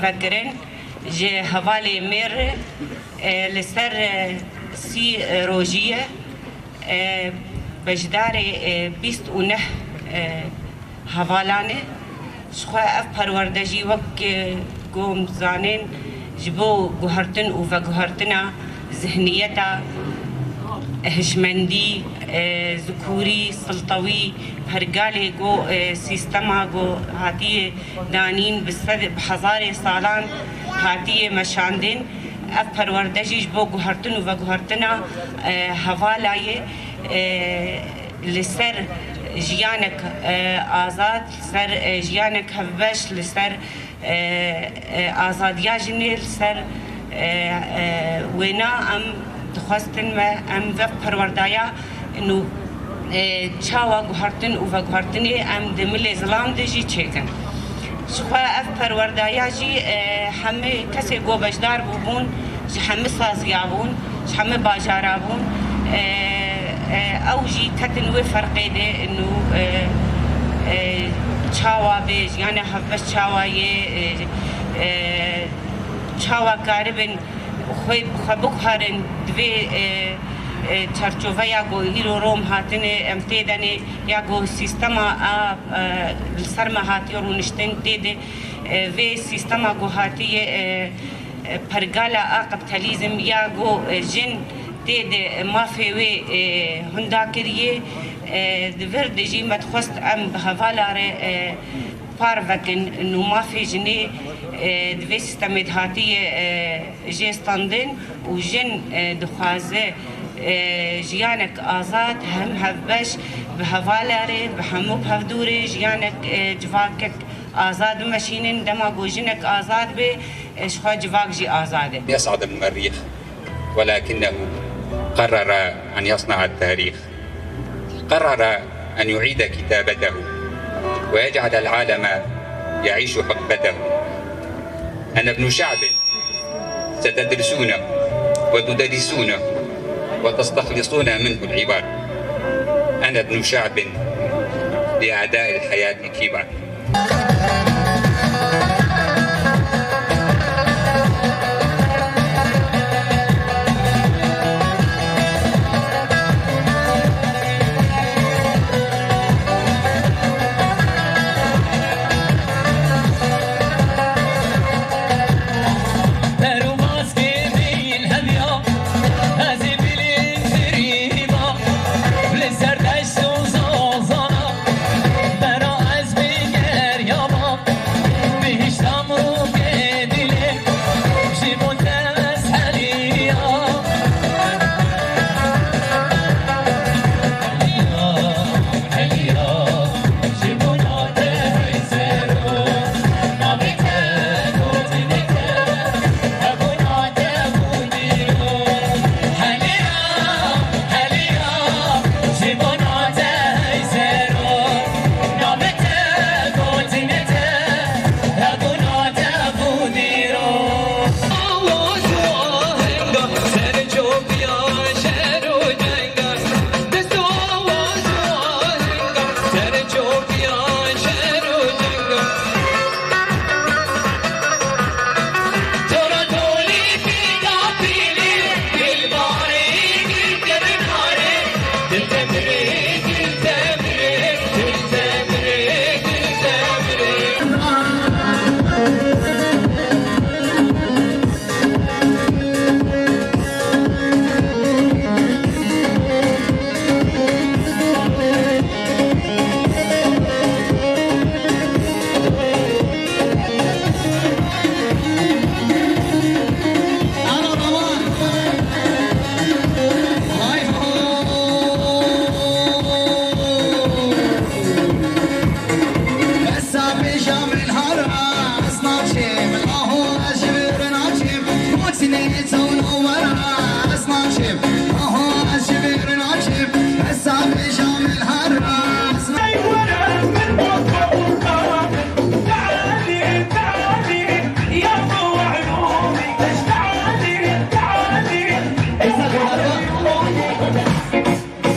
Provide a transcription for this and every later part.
vekkirin ji hevalê mêr li ser sî rojiyê beşdarê 29 hevalan e ji xwe ev perwerde jî wek gom zanên ji bo guhertin û veguhertina zihniyeta hişmendî zikurî siltewî hergalê got sîstema got hatiye danîn bi hezarê salan hatiye meşandin ev perwerde jî ji bo guhertin û veguhertina hevalayê li ser jiyanek azad li ser jiyanek hevbeş li ser azadiya jinê li ser wêna em dixwestin me em vev perwerdaya nû çawa guhertin û veguhertinê em di milê zilam de jî çêkin. Ji xwe ev perwerdaya jî hemê kesê got bejdar bûbûn ji hemî saziya bûn ji hemî bajara bûn ew jî ketin wê ferqê de nû çawa bê jiyana hevbeş çawayê çawa karibin xwe biguherin divê çerçoveya got îro rom hatine em tê denê ya got sîstema a li ser me hatiye rûniştin tê de vê sîstema got hatiye pergala a kapitalizm ya got jin tê de mafê wê hunda kiriye di vir de jî me dixwest em bi hevala re par vekin nû mafê jinê di vê sîstemê de hatiye jêstandin û jin dixwaze jiyanek azad hem hevbeş bi hevala re bi hemû hevdûrê jiyanek civakek azad bimeşînin dema got jinek azad bê ji xwe civak jî azad e. يصعد المريخ ولكنه قرر أن يصنع التاريخ، قرر أن يعيد كتابته ويجعل العالم يعيش حقبته. أنا ابن شعب ستدرسونه وتدرسونه وتستخلصون منه العبر. أنا ابن شعب لأعداء الحياة كبر.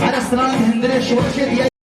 على الصراط هندرش وشد